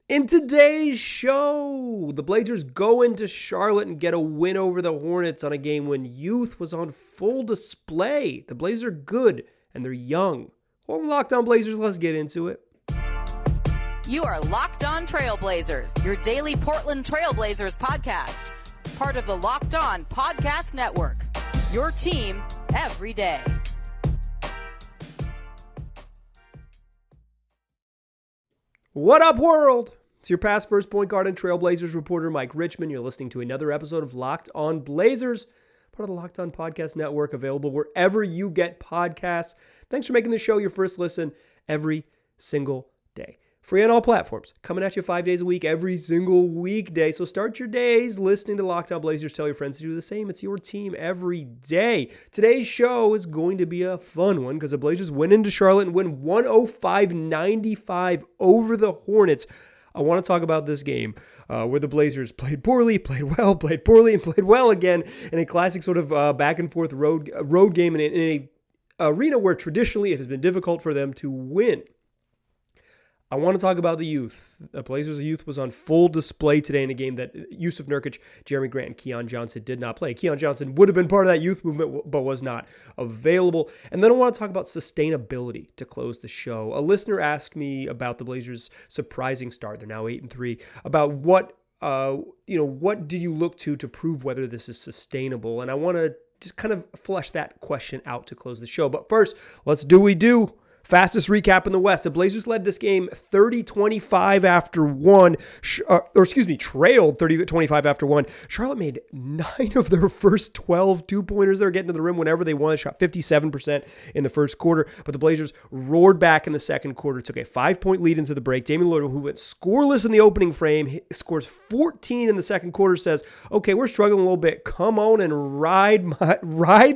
In today's show, the Blazers go into Charlotte and get a win over the Hornets on a game when youth was on full display. The Blazers are good and they're young. Welcome, Locked On Blazers. Let's get into it. You are Locked On Trailblazers, your daily Portland Trailblazers podcast. Part of the Locked On Podcast Network, your team every day. What up, world? It's your past first point guard and Trailblazers reporter, Mike Richmond. You're listening to another episode of Locked On Blazers, part of the Locked On Podcast Network, available wherever you get podcasts. Thanks for making the show your first listen every single day. Free on all platforms, coming at you 5 days a week, every single weekday. So start your days listening to Locked On Blazers. Tell your friends to do the same. It's your team every day. Today's show is going to be a fun one because the Blazers went into Charlotte and win 105-95 over the Hornets. I want to talk about this game where the Blazers played poorly, played well, played poorly, and played well again in a classic sort of back-and-forth road game in an arena where traditionally it has been difficult for them to win. I want to talk about the youth. The Blazers' youth was on full display today in a game that Jusuf, Nurkic, Jerami Grant, and Keon Johnson did not play. Keon Johnson would have been part of that youth movement, but was not available. And then I want to talk about sustainability to close the show. A listener asked me about the Blazers' surprising start. They're now 8-3. About what did you look to prove whether this is sustainable? And I want to just kind of flesh that question out to close the show. But first, let's do what we do. Fastest recap in the West. The Blazers led this game 30-25 after one, trailed 30-25 after one. Charlotte made 9 of their first 12 two-pointers. They were getting to the rim whenever they wanted, shot 57% in the first quarter. But the Blazers roared back in the second quarter, took a 5-point lead into the break. Damian Lillard, who went scoreless in the opening frame, scores 14 in the second quarter, says, okay, we're struggling a little bit. Come on and ride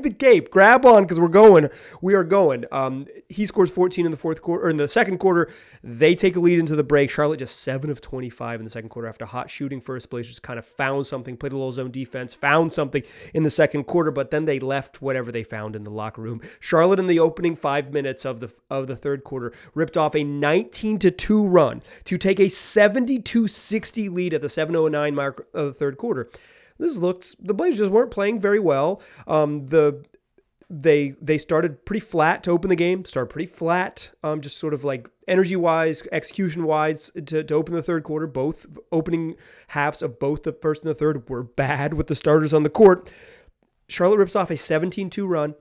the cape. Grab on because we're going. We are going. He scores 14 in the fourth quarter, or in the second quarter. They take a lead into the break. Charlotte just 7 of 25 in the second quarter after hot shooting first. Blazers kind of found something, played a little zone defense, found something in the second quarter, but then they left whatever they found in the locker room. Charlotte in the opening 5 minutes of the third quarter ripped off a 19-2 run to take a 72-60 lead at the 7:09 mark of the third quarter. The Blazers just weren't playing very well. They started pretty flat to open the game, just sort of like energy-wise, execution-wise to open the third quarter. Both opening halves of both the first and the third were bad with the starters on the court. Charlotte rips off a 17-2 run,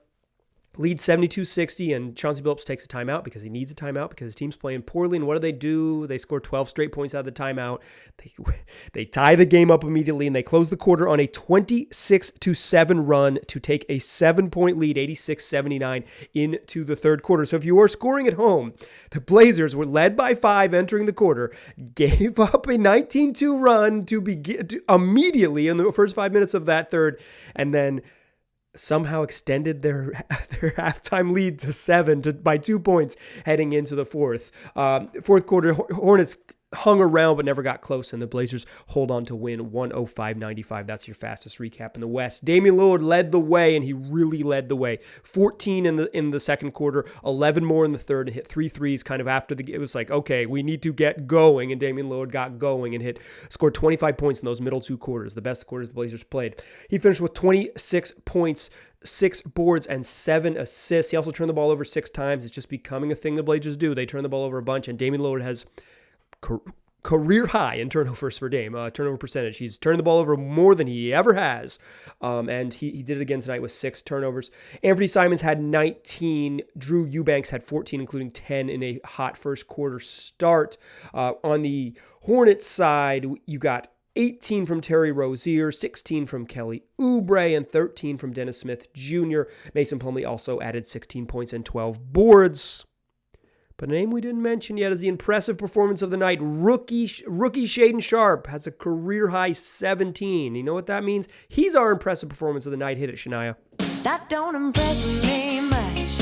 leads 72-60, and Chauncey Billups takes a timeout because he needs a timeout because his team's playing poorly. And what do? They score 12 straight points out of the timeout. They tie the game up immediately, and they close the quarter on a 26-7 run to take a 7-point lead, 86-79, into the third quarter. So if you are scoring at home, the Blazers were led by 5 entering the quarter, gave up a 19-2 run to begin immediately in the first 5 minutes of that third, and then somehow extended their halftime lead to 7 by 2 points heading into the fourth. Fourth quarter, Hornets hung around but never got close, and the Blazers hold on to win 105-95. That's your fastest recap in the West. Damian Lillard led the way, and he really led the way. 14 in the second quarter, 11 more in the third, and hit 3 threes kind of after it was like, okay, we need to get going, and Damian Lillard got going and scored 25 points in those middle 2 quarters, the best quarters the Blazers played. He finished with 26 points, 6 boards, and 7 assists. He also turned the ball over 6 times. It's just becoming a thing the Blazers do. They turn the ball over a bunch, and Damian Lillard has career high in turnovers for Dame, turnover percentage. He's turned the ball over more than he ever has, and he did it again tonight with 6 turnovers. Anthony Simons had 19. Drew Eubanks had 14, including 10 in a hot first quarter start. On the Hornets side, you got 18 from Terry Rozier, 16 from Kelly Oubre, and 13 from Dennis Smith Jr. Mason Plumlee also added 16 points and 12 boards. But a name we didn't mention yet is the impressive performance of the night. Rookie Shaedon Sharpe has a career-high 17. You know what that means? He's our impressive performance of the night. Hit it, Shania. That don't impress me much.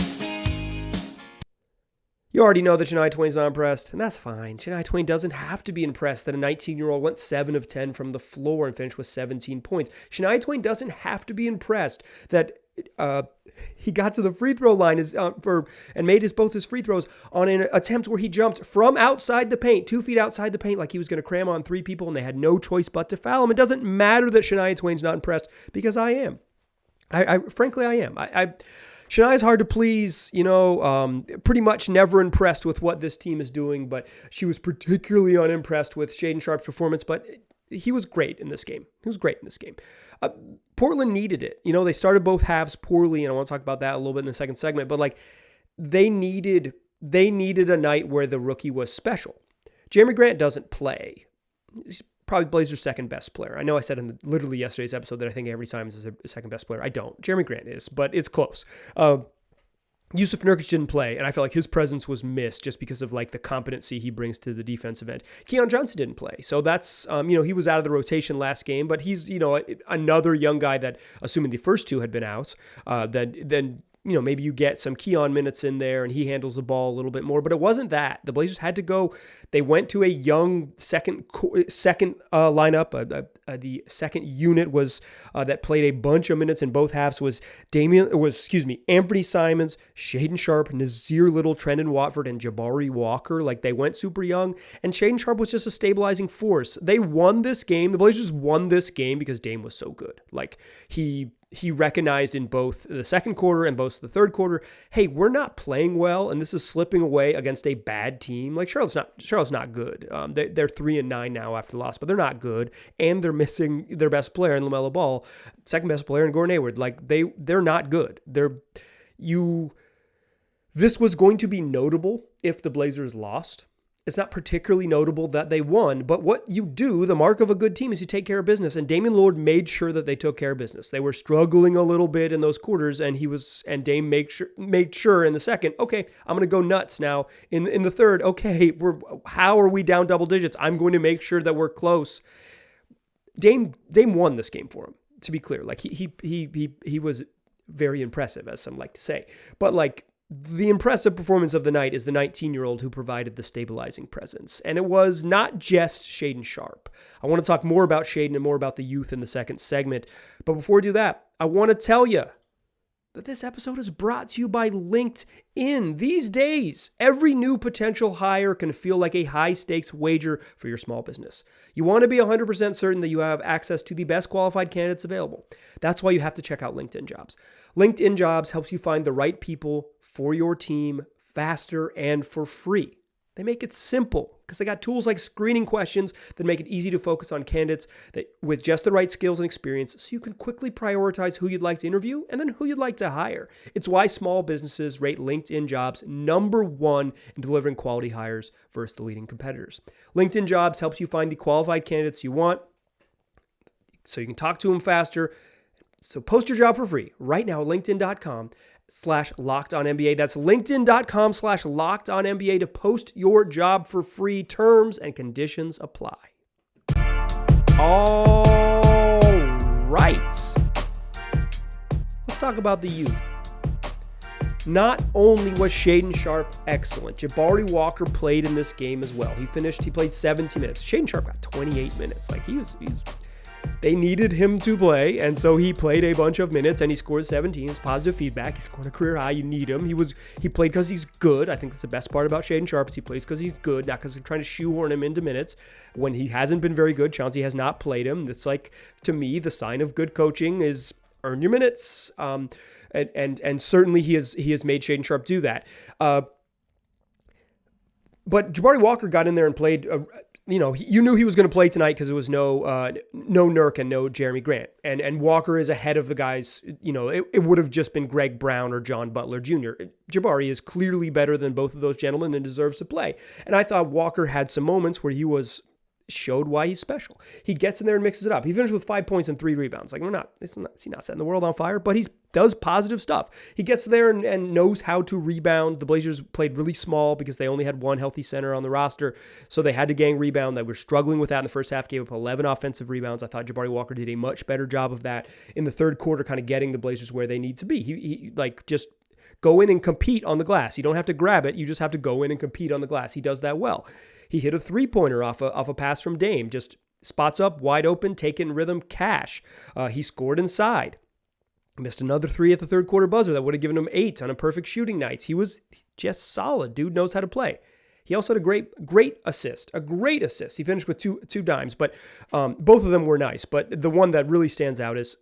You already know that Shania Twain's not impressed, and that's fine. Shania Twain doesn't have to be impressed that a 19-year-old went 7 of 10 from the floor and finished with 17 points. Shania Twain doesn't have to be impressed that he got to the free throw line and made both his free throws on an attempt where he jumped from outside the paint, 2 feet outside the paint, like he was going to cram on 3 people, and they had no choice but to foul him. It doesn't matter that Shania Twain's not impressed, because I am. Frankly, I am. Shania's hard to please, pretty much never impressed with what this team is doing, but she was particularly unimpressed with Shaedon Sharpe's performance, but he was great in this game. Portland needed it. They started both halves poorly, and I want to talk about that a little bit in the second segment, but they needed a night where the rookie was special. Jerami Grant doesn't play. He's probably Blazers' second best player. I know I said in literally yesterday's episode that I think every time is the second best player. I don't. Jerami Grant is, but it's close. Jusuf Nurkic didn't play, and I felt like his presence was missed just because of the competency he brings to the defensive end. Keon Johnson didn't play, so that's he was out of the rotation last game, but he's another young guy that, assuming the first two had been out, then maybe you get some Keon minutes in there and he handles the ball a little bit more, but it wasn't that. The Blazers had to go. They went to a young second lineup. The second unit was that played a bunch of minutes in both halves was Anthony Simons, Shaedon Sharpe, Nazir Little, Trendon Watford, and Jabari Walker. They went super young, and Shaedon Sharpe was just a stabilizing force. They won this game. The Blazers won this game because Dame was so good. He recognized in both the second quarter and both the third quarter, hey, we're not playing well, and this is slipping away against a bad team. Charlotte's not good. They're 3-9 now after the loss, but they're not good, and they're missing their best player in LaMelo Ball, second best player in Gordon Hayward. They're not good. This was going to be notable if the Blazers lost. It's not particularly notable that they won, but what you do, the mark of a good team, is you take care of business. And Damian Lillard made sure that they took care of business. They were struggling a little bit in those quarters, and Dame made sure in the second, okay, I'm going to go nuts now. In the third, okay, how are we down double digits? I'm going to make sure that we're close. Dame won this game for him, to be clear. He was very impressive, as some like to say, but the impressive performance of the night is the 19-year-old who provided the stabilizing presence. And it was not just Shaedon Sharpe. I want to talk more about Shaedon and more about the youth in the second segment. But before we do that, I want to tell you that this episode is brought to you by LinkedIn. These days, every new potential hire can feel like a high-stakes wager for your small business. You want to be 100% certain that you have access to the best qualified candidates available. That's why you have to check out LinkedIn Jobs. LinkedIn Jobs helps you find the right people for your team faster and for free. They make it simple because they got tools like screening questions that make it easy to focus on candidates with just the right skills and experience, so you can quickly prioritize who you'd like to interview and then who you'd like to hire. It's why small businesses rate LinkedIn Jobs #1 in delivering quality hires versus the leading competitors. LinkedIn Jobs helps you find the qualified candidates you want so you can talk to them faster. So post your job for free right now at linkedin.com/LockedOnNBA. That's linkedin.com/LockedOnNBA to post your job for free. Terms and conditions apply. All right. Let's talk about the youth. Not only was Shaedon Sharpe excellent, Jabari Walker played in this game as well. He played 17 minutes. Shaedon Sharpe got 28 minutes. They needed him to play, and so he played a bunch of minutes, and he scored 17. It's positive feedback. He scored a career high. You need him. He played because he's good. I think that's the best part about Shaedon Sharpe is he plays because he's good, not because they're trying to shoehorn him into minutes. When he hasn't been very good, Chauncey has not played him. It's to me, the sign of good coaching is earn your minutes. And certainly he has made Shaedon Sharpe do that. But Jabari Walker got in there and played. You knew he was going to play tonight because it was no Nurk and no Jerami Grant. And Walker is ahead of the guys. It would have just been Greg Brown or John Butler Jr. Jabari is clearly better than both of those gentlemen and deserves to play. And I thought Walker had some moments where he showed why he's special. He gets in there and mixes it up. He finished with 5 points and 3 rebounds. He's not setting the world on fire, but he does positive stuff. He gets there and knows how to rebound. The Blazers played really small because they only had one healthy center on the roster, so they had to gang rebound. They were struggling with that in the first half, gave up 11 offensive rebounds. I thought Jabari Walker did a much better job of that in the third quarter, kind of getting the Blazers where they need to be. He just go in and compete on the glass. You don't have to grab it. You just have to go in and compete on the glass. He does that well. He hit a three-pointer off a pass from Dame. Just spots up, wide open, take it in rhythm, cash. He scored inside. Missed another 3 at the third quarter buzzer that would have given him 8 on a perfect shooting night. He was just solid. Dude knows how to play. He also had a great assist. He finished with two dimes, but both of them were nice. But the one that really stands out is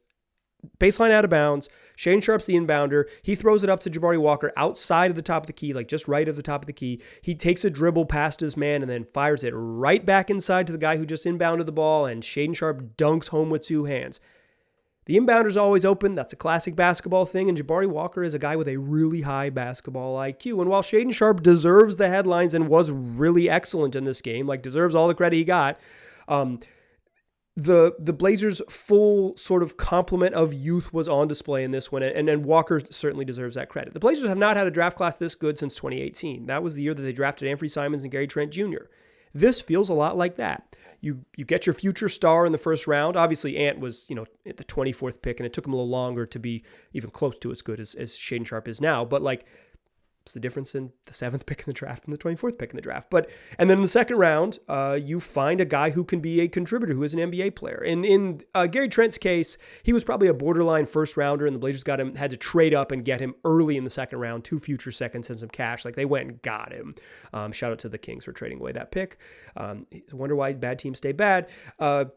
baseline out of bounds. Shaedon Sharpe's the inbounder. He throws it up to Jabari Walker outside of the top of the key, like just right of the top of the key. He takes a dribble past his man and then fires it right back inside to the guy who just inbounded the ball, and Shaedon Sharpe dunks home with 2 hands. The inbounder's always open. That's a classic basketball thing, and Jabari Walker is a guy with a really high basketball IQ. And while Shaedon Sharpe deserves the headlines and was really excellent in this game, like deserves all the credit he got, the Blazers' full sort of complement of youth was on display in this one, and Walker certainly deserves that credit. The Blazers have not had a draft class this good since 2018. That was the year that they drafted Anthony Simons and Gary Trent Jr. This feels a lot like that. You get your future star in the first round. Obviously, Ant was, at the 24th pick, and it took him a little longer to be even close to as good as Shaedon Sharpe is now. But it's the difference in the 7th pick in the draft and the 24th pick in the draft. And then in the second round, you find a guy who can be a contributor, who is an NBA player. In Gary Trent's case, he was probably a borderline first rounder, and the Blazers had to trade up and get him early in the second round, 2 future seconds and some cash. Like, they went and got him. Shout out to the Kings for trading away that pick. Wonder why bad teams stay bad. But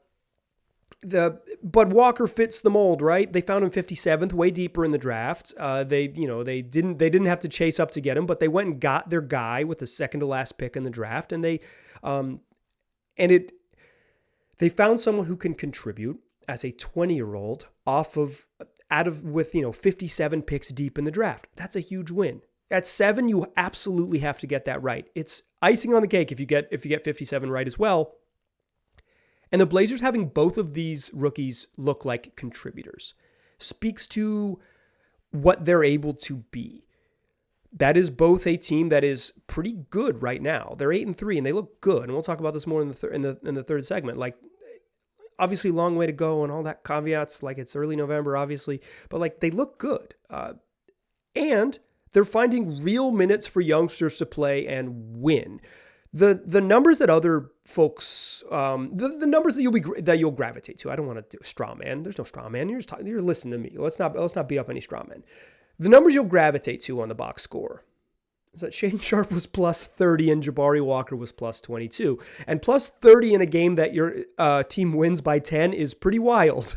Walker fits the mold, right? They found him 57th, way deeper in the draft. They didn't have to chase up to get him, but they went and got their guy with the second to last pick in the draft, and they found someone who can contribute as a 20-year-old with 57 picks deep in the draft. That's a huge win. At 7, you absolutely have to get that right. It's icing on the cake if you get 57 right as well. And the Blazers having both of these rookies look like contributors speaks to what they're able to be. That is both a team that is pretty good right now. They're 8-3 and they look good. And we'll talk about this more in the third segment. Like, obviously, long way to go and all that caveats. Like, it's early November, obviously, but they look good. And they're finding real minutes for youngsters to play and win. The numbers that other folks, the numbers that you'll gravitate to. I don't want to do straw man. There's no straw man. You're listening to me. Let's not beat up any straw men. The numbers you'll gravitate to on the box score is that Shaedon Sharpe was plus 30 and Jabari Walker was plus 22. And plus 30 in a game that your team wins by 10 is pretty wild.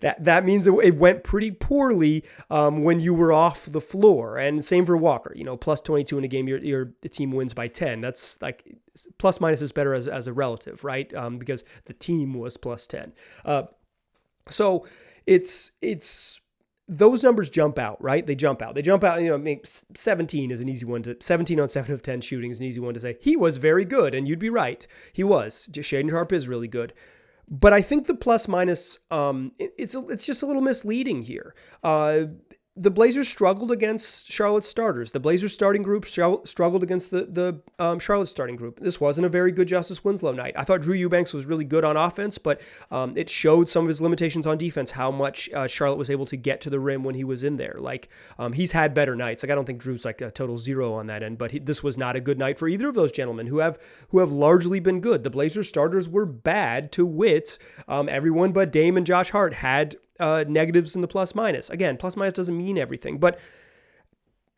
That means it went pretty poorly when you were off the floor. And same for Walker. Plus 22 in a game your team wins by 10. That's like plus minus is better as a relative, right? Because the team was plus 10. So it's those numbers jump out, right? They jump out. 17 is an easy one 17 on 7 of 10 shooting is an easy one to say. He was very good, and you'd be right. He was. Shaedon Sharpe is really good. But I think the plus minus, it's just a little misleading here. The Blazers struggled against Charlotte's starters. The Blazers starting group struggled against the Charlotte starting group. This wasn't a very good Justice Winslow night. I thought Drew Eubanks was really good on offense, but it showed some of his limitations on defense, how much Charlotte was able to get to the rim when he was in there. He's had better nights. I don't think Drew's a total zero on that end, but this was not a good night for either of those gentlemen who have largely been good. The Blazers starters were bad to wit. Everyone but Dame and Josh Hart had negatives in the plus minus. Again, plus minus doesn't mean everything, but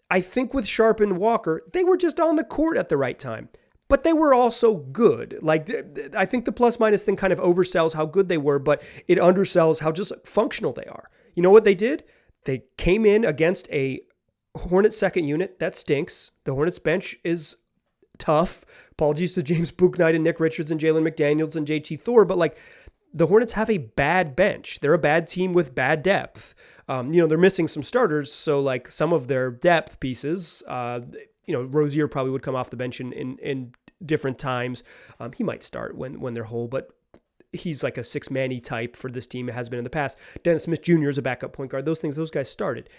I think with Sharpe and Walker, they were just on the court at the right time, but they were also good. I think the plus minus thing kind of oversells how good they were, but it undersells how just functional they are. You know what they did? They came in against a Hornets second unit that stinks. The Hornets bench is tough. Apologies to James Bouknight and Nick Richards and Jalen McDaniels and JT Thor, but the Hornets have a bad bench. They're a bad team with bad depth. They're missing some starters, so some of their depth pieces, Rozier probably would come off the bench in different times. He might start when they're whole, but he's like a six-man-y type for this team. It has been in the past. Dennis Smith Jr. is a backup point guard. Those guys started.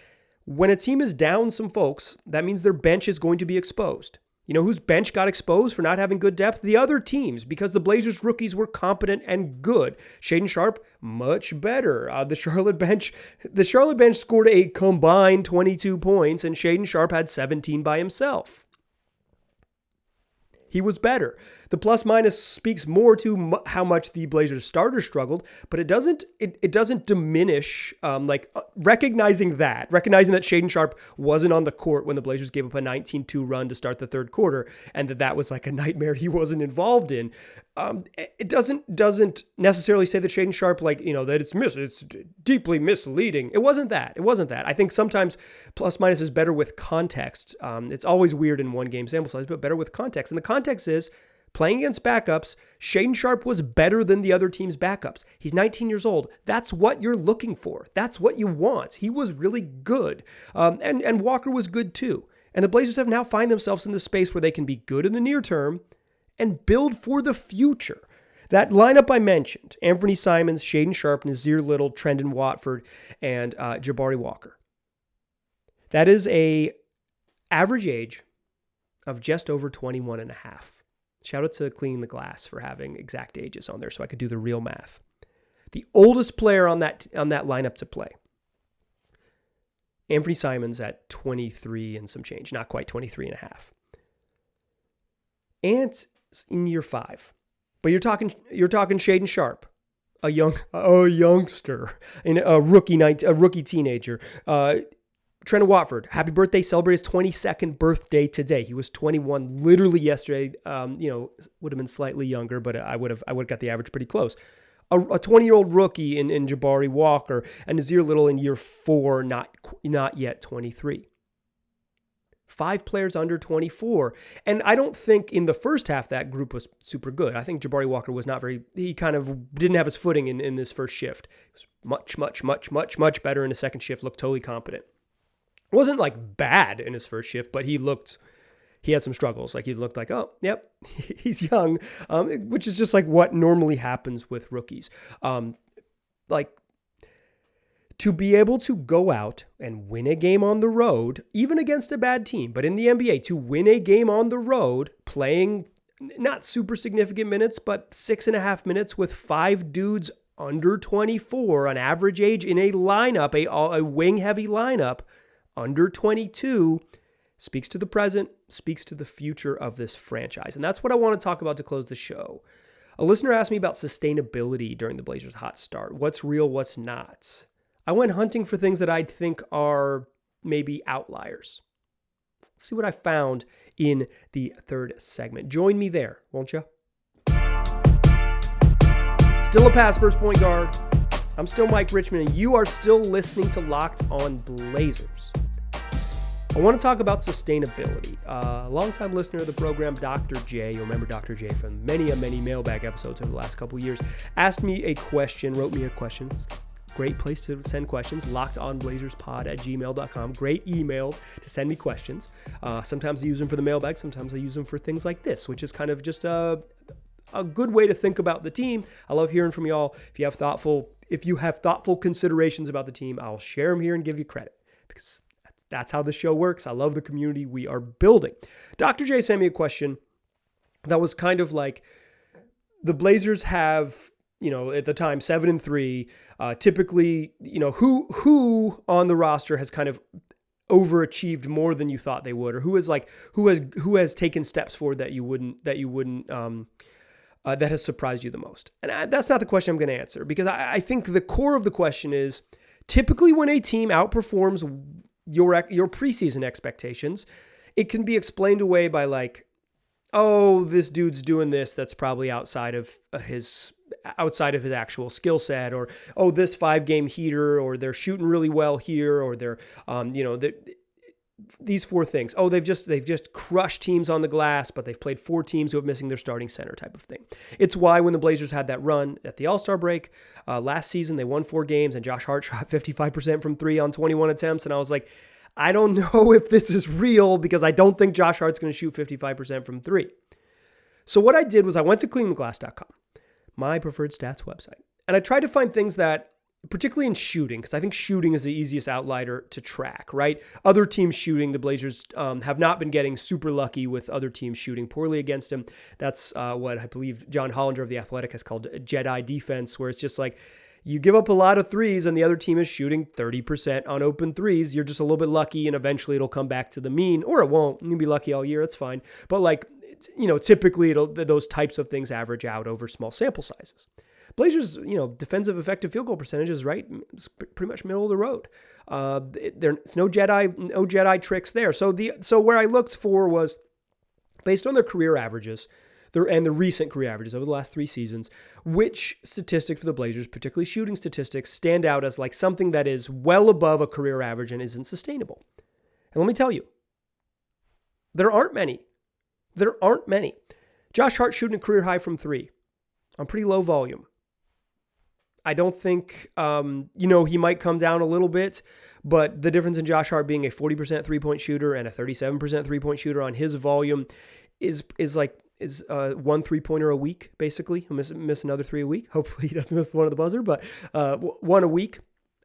When a team is down some folks, that means their bench is going to be exposed. You know whose bench got exposed for not having good depth? The other teams, because the Blazers rookies were competent and good. Shaedon Sharpe, much better. The Charlotte bench scored a combined 22 points, and Shaedon Sharpe had 17 by himself. He was better. The plus minus speaks more to how much the Blazers starters struggled, but it doesn't diminish recognizing that Shaedon Sharpe wasn't on the court when the Blazers gave up a 19-2 run to start the third quarter, and that was like a nightmare he wasn't involved in. It doesn't necessarily say that Shaedon Sharpe, that it's deeply misleading. It wasn't that. I think sometimes plus minus is better with context. It's always weird in one game sample size, but better with context. And the context is playing against backups. Shaedon Sharpe was better than the other team's backups. He's 19 years old. That's what you're looking for. That's what you want. He was really good. And Walker was good too. And the Blazers have now find themselves in the space where they can be good in the near term and build for the future. That lineup I mentioned, Anthony Simons, Shaedon Sharpe, Nassir Little, Trendon Watford, and Jabari Walker. That is a average age of just over 21 and a half. Shout out to Cleaning the Glass for having exact ages on there so I could do the real math. The oldest player on that lineup to play. Anthony Simons at 23 and some change, not quite 23 and a half. Ant in year 5. But you're talking Shaedon Sharpe, a youngster, and a rookie teenager. Trendon Watford, happy birthday, celebrated his 22nd birthday today. He was 21 literally yesterday. Would have been slightly younger, but I would have got the average pretty close. A 20-year-old rookie in Jabari Walker, and Nassir Little in year 4, not yet 23. 5 players under 24. And I don't think in the first half that group was super good. I think Jabari Walker was he kind of didn't have his footing in this first shift. He was much better in the second shift, looked totally competent. It wasn't like bad in his first shift, but he had some struggles. Like he looked like, oh, yep, he's young, which is just like what normally happens with rookies. To be able to go out and win a game on the road, even against a bad team, but in the NBA, to win a game on the road, playing not super significant minutes, but 6.5 minutes with 5 dudes under 24 on average age in a lineup, a wing-heavy lineup, under 22, speaks to the present, speaks to the future of this franchise. And that's what I want to talk about to close the show. A listener asked me about sustainability during the Blazers' hot start. What's real, what's not? I went hunting for things that I'd think are maybe outliers. Let's see what I found in the third segment. Join me there, won't you? Still a pass first point guard. I'm still Mike Richmond, and you are still listening to Locked on Blazers. I want to talk about sustainability. A longtime listener of the program, Dr. J, you'll remember Dr. J from many mailbag episodes over the last couple of years, asked me a question, wrote me a question. Great place to send questions, lockedonblazerspod@gmail.com. Great email to send me questions. Sometimes I use them for the mailbag. Sometimes I use them for things like this, which is kind of just a good way to think about the team. I love hearing from y'all. If you have thoughtful considerations about the team, I'll share them here and give you credit because that's how the show works. I love the community we are building. Dr. J sent me a question that was kind of like, the Blazers have, at the time, 7-3. Typically, who on the roster has kind of overachieved more than you thought they would, or who has taken steps forward that has surprised you the most? And that's not the question I'm going to answer, because I think the core of the question is, typically when a team outperforms your preseason expectations, it can be explained away by like, oh, this dude's doing this that's probably outside of his actual skill set, or oh, this 5-game heater, or they're shooting really well here, or they're these 4 things. Oh, they've just crushed teams on the glass, but they've played 4 teams who are missing their starting center, type of thing. It's why when the Blazers had that run at the All-Star break last season, they won 4 games, and Josh Hart shot 55% from 3 on 21 attempts, and I was like, I don't know if this is real, because I don't think Josh Hart's going to shoot 55% from 3. So what I did was I went to cleantheglass.com, my preferred stats website, and I tried to find things that, particularly in shooting, because I think shooting is the easiest outlier to track, right? Other teams shooting, the Blazers have not been getting super lucky with other teams shooting poorly against them. That's what I believe John Hollinger of The Athletic has called Jedi defense, where it's just like, you give up a lot of threes and the other team is shooting 30% on open threes. You're just a little bit lucky, and eventually it'll come back to the mean, or it won't. You'll be lucky all year. It's fine. But like, typically those types of things average out over small sample sizes. Blazers, defensive effective field goal percentages, right? It's pretty much middle of the road. It's no Jedi tricks there. So where I looked for was based on their career averages, and the recent career averages over the last 3 seasons, which statistic for the Blazers, particularly shooting statistics, stand out as like something that is well above a career average and isn't sustainable. And let me tell you, there aren't many. Josh Hart shooting a career high from 3 on pretty low volume. I don't think, he might come down a little bit, but the difference in Josh Hart being a 40% three-point shooter and a 37% three-point shooter on his volume is 1 3-pointer a week, basically. He'll miss another 3 a week. Hopefully he doesn't miss the one at the buzzer, but 1 a week.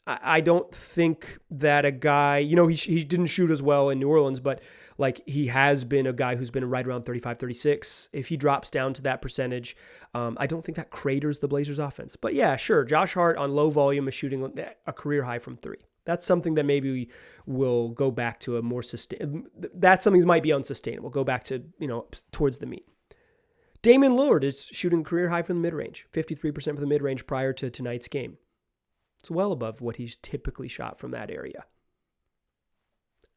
I don't think that a guy, he didn't shoot as well in New Orleans, but like he has been a guy who's been right around 35, 36. If he drops down to that percentage, I don't think that craters the Blazers offense. But yeah, sure. Josh Hart on low volume is shooting a career high from 3. That's something that maybe we will go back to a more that's something that might be unsustainable. Go back to, towards the mean. Damian Lillard is shooting career high from the mid-range, 53% from the mid-range prior to tonight's game. It's well above what he's typically shot from that area.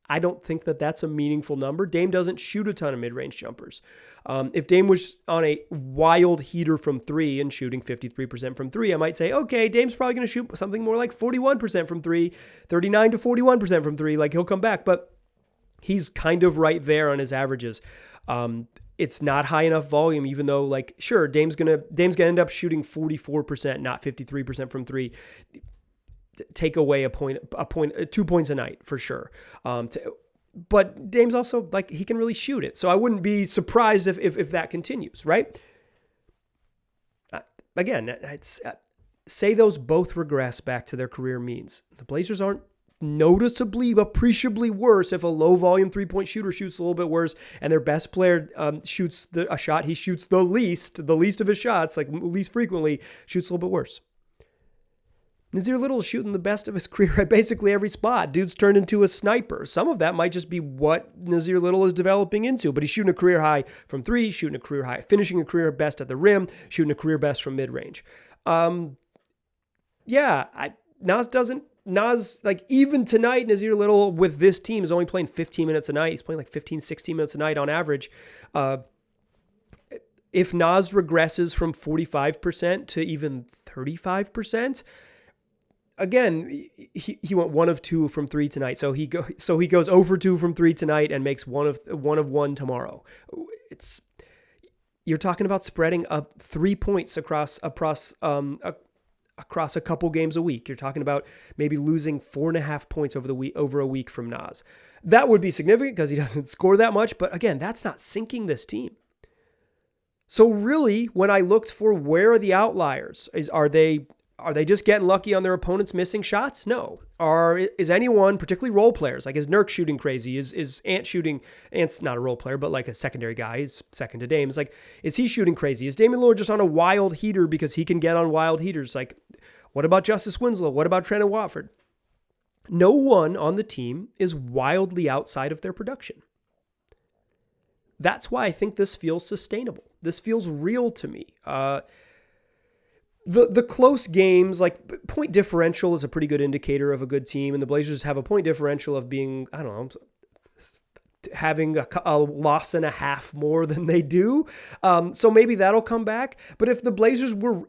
I don't think that that's a meaningful number. Dame doesn't shoot a ton of mid-range jumpers. If Dame was on a wild heater from 3 and shooting 53% from 3, I might say, okay, Dame's probably going to shoot something more like 41% from 3, 39 to 41% from 3, like he'll come back, but he's kind of right there on his averages. It's not high enough volume, even though, like, sure, Dame's gonna end up shooting 44%, not 53% from 3. Take away a point, 2 points a night for sure. But Dame's also like he can really shoot it, so I wouldn't be surprised if that continues, right? Again, say those both regress back to their career means. The Blazers aren't noticeably, appreciably worse if a low volume 3-point shooter shoots a little bit worse and their best player shoots a shot he shoots the least of his shots, like least frequently, shoots a little bit worse. Nasir Little is shooting the best of his career at basically every spot. Dude's turned into a sniper. Some of that might just be what Nasir Little is developing into, but he's shooting a career high from 3, shooting a career high, finishing a career best at the rim, shooting a career best from mid-range. Nas, like even tonight, Nasir Little with this team is only playing 15 minutes a night. He's playing like 15, 16 minutes a night on average. If Nas regresses from 45% to even 35%, again, he went 1 of 2 from 3 tonight. So he goes over 2 from 3 tonight and makes 1 of 1 tomorrow. You're talking about spreading up 3 points across a couple games a week. You're talking about maybe losing 4.5 points over a week from Nas. That would be significant because he doesn't score that much. But again, that's not sinking this team. So really, when I looked for where are the outliers, are they just getting lucky on their opponents missing shots? No. Is anyone, particularly role players, like is Nurk shooting crazy? Is Ant shooting? Ant's not a role player, but like a secondary guy. He's second to Dame. It's like, is he shooting crazy? Is Damian Lillard just on a wild heater because he can get on wild heaters? Like, what about Justice Winslow? What about Trent Watford? No one on the team is wildly outside of their production. That's why I think this feels sustainable. This feels real to me. The close games, like point differential is a pretty good indicator of a good team, and the Blazers have a point differential of being, I don't know, having a loss and a half more than they do. So maybe that'll come back. But if the Blazers were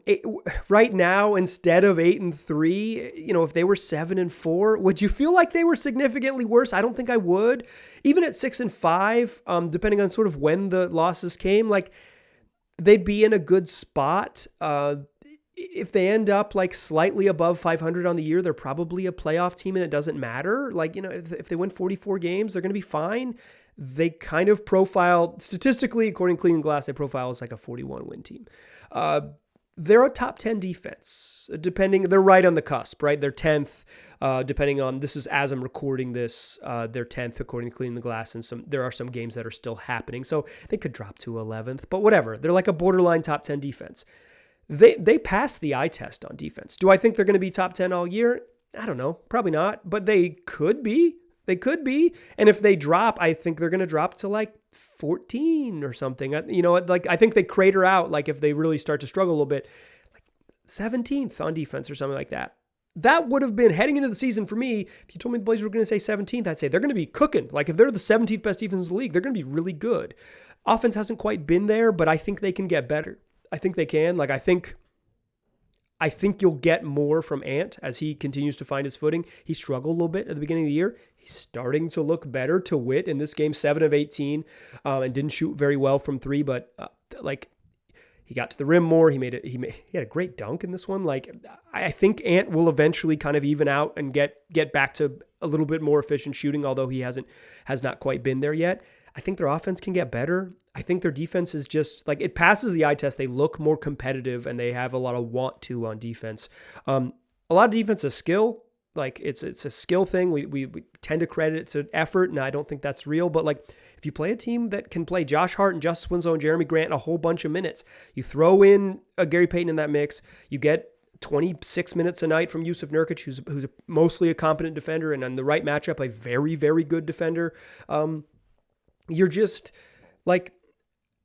right now, instead of 8-3, if they were 7-4, would you feel like they were significantly worse? I don't think I would. Even at 6-5, depending on sort of when the losses came, like they'd be in a good spot. If they end up like slightly above 500 on the year, they're probably a playoff team and it doesn't matter. Like, if they win 44 games, they're going to be fine. They kind of profile, statistically, according to Cleveland Glass, they profile as like a 41 win team. They're a top 10 defense, they're right on the cusp, right? They're 10th, depending on, this is as I'm recording this, they're 10th according to Cleveland Glass, and there are some games that are still happening. So they could drop to 11th, but whatever. They're like a borderline top 10 defense. They pass the eye test on defense. Do I think they're going to be top 10 all year? I don't know. Probably not, but they could be. They could be. And if they drop, I think they're going to drop to like 14 or something. Like I think they crater out, like if they really start to struggle a little bit, like 17th on defense or something like that. That would have been, heading into the season for me, if you told me the Blazers were going to say 17th, I'd say they're going to be cooking. Like if they're the 17th best defense in the league, they're going to be really good. Offense hasn't quite been there, but I think they can get better. I think they can. Like I think you'll get more from Ant as he continues to find his footing. He struggled a little bit at the beginning of the year. He's starting to look better. To wit, in this game, 7 of 18, and didn't shoot very well from 3, but he got to the rim more. He had a great dunk in this one. Like I think Ant will eventually kind of even out and get back to a little bit more efficient shooting, although he has not quite been there yet. I think their offense can get better. I think their defense is just like, it passes the eye test. They look more competitive and they have a lot of want to on defense. A lot of defense is skill. Like it's a skill thing. We tend to credit it to effort, and I don't think that's real. But like if you play a team that can play Josh Hart and Jusuf Winslow and Jerami Grant a whole bunch of minutes, you throw in a Gary Payton in that mix, you get 26 minutes a night from Jusuf Nurkic, who's mostly a competent defender, and on the right matchup, a very, very good defender. You're just like,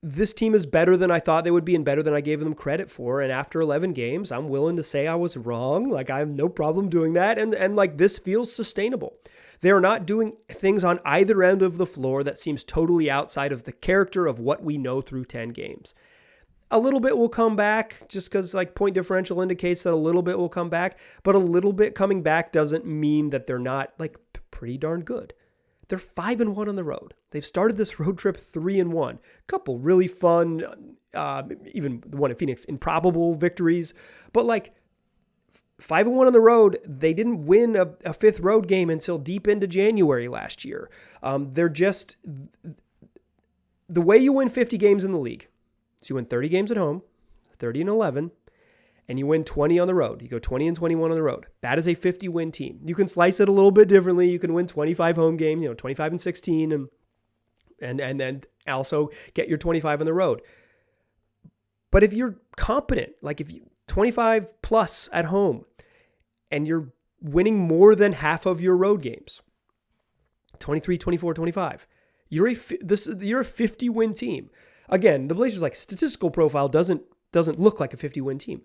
this team is better than I thought they would be and better than I gave them credit for. And after 11 games, I'm willing to say I was wrong. Like I have no problem doing that. And like this feels sustainable. They're not doing things on either end of the floor that seems totally outside of the character of what we know through 10 games. A little bit will come back just because like point differential indicates that a little bit will come back, but a little bit coming back doesn't mean that they're not like pretty darn good. They're 5-1 on the road. They've started this road trip 3-1. A couple really fun, even the one in Phoenix, improbable victories. But like 5-1 on the road, they didn't win a fifth road game until deep into January last year. They're just, the way you win 50 games in the league, so you win 30 games at home, 30-11, and you win 20 on the road. You go 20-21 on the road. That is a 50-win team. You can slice it a little bit differently. You can win 25 home games, 25-16, and then also get your 25 on the road. But if you're competent, like if you 25 plus at home, and you're winning more than half of your road games, 23, 24, 25, you're a 50-win team. Again, the Blazers' like statistical profile doesn't look like a 50-win team.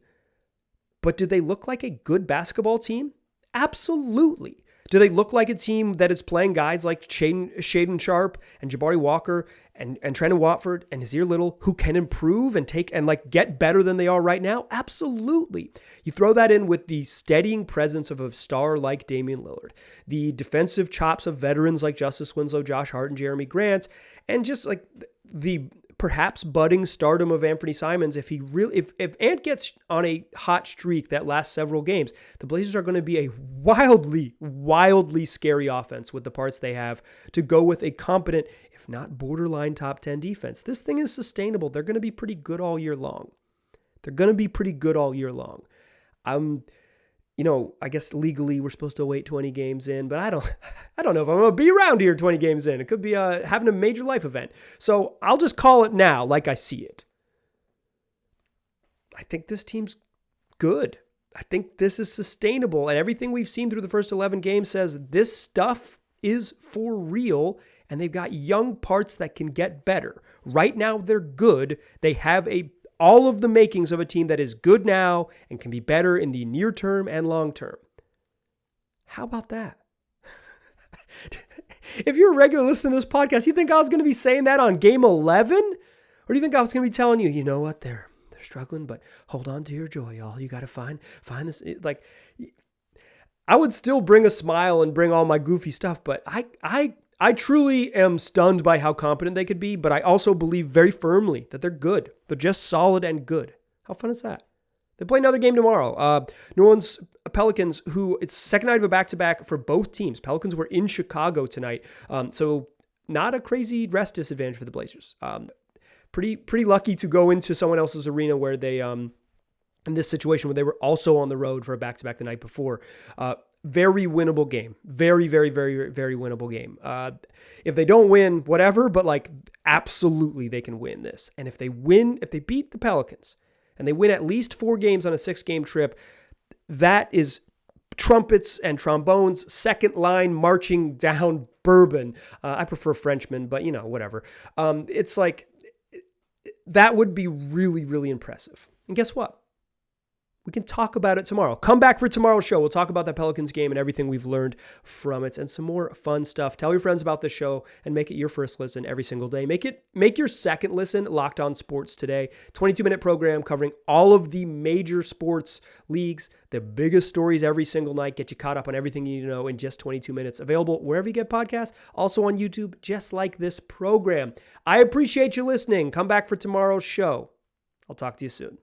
But do they look like a good basketball team? Absolutely. Do they look like a team that is playing guys like Shaedon Sharpe and Jabari Walker and Trendon Watford and Nazir Little who can improve and take and like get better than they are right now? Absolutely. You throw that in with the steadying presence of a star like Damian Lillard, the defensive chops of veterans like Jusuf Winslow, Josh Hart, and Jerami Grant, and just like the perhaps budding stardom of Anthony Simons. If Ant gets on a hot streak that lasts several games, the Blazers are going to be a wildly, wildly scary offense with the parts they have to go with a competent, if not borderline top 10 defense. This thing is sustainable. They're going to be pretty good all year long. I guess legally we're supposed to wait 20 games in, but I don't know if I'm going to be around here 20 games in. It could be having a major life event. So I'll just call it now like I see it. I think this team's good. I think this is sustainable. And everything we've seen through the first 11 games says this stuff is for real. And they've got young parts that can get better. Right now, they're good. They have all of the makings of a team that is good now and can be better in the near term and long term. How about that? If you're a regular listener to this podcast, you think I was going to be saying that on game 11? Or do you think I was going to be telling you, you know what, they're struggling, but hold on to your joy, y'all. You got to find this. Like, I would still bring a smile and bring all my goofy stuff, but I truly am stunned by how competent they could be, but I also believe very firmly that they're good. They're just solid and good. How fun is that? They play another game tomorrow. New Orleans Pelicans, who it's second night of a back-to-back for both teams. Pelicans were in Chicago tonight, so not a crazy rest disadvantage for the Blazers. Pretty lucky to go into someone else's arena where they, in this situation where they were also on the road for a back-to-back the night before. Very winnable game. Very, very, very, very winnable game. If they don't win, whatever, but like absolutely they can win this. And if they beat the Pelicans and they win at least 4 games on a 6-game trip, that is trumpets and trombones, second line marching down bourbon. I prefer Frenchman, but whatever. It's like, that would be really, really impressive. And guess what? We can talk about it tomorrow. Come back for tomorrow's show. We'll talk about that Pelicans game and everything we've learned from it and some more fun stuff. Tell your friends about the show and make it your first listen every single day. Make your second listen Locked On Sports Today. 22-minute program covering all of the major sports leagues, the biggest stories every single night. Get you caught up on everything you need to know in just 22 minutes. Available wherever you get podcasts, also on YouTube, just like this program. I appreciate you listening. Come back for tomorrow's show. I'll talk to you soon.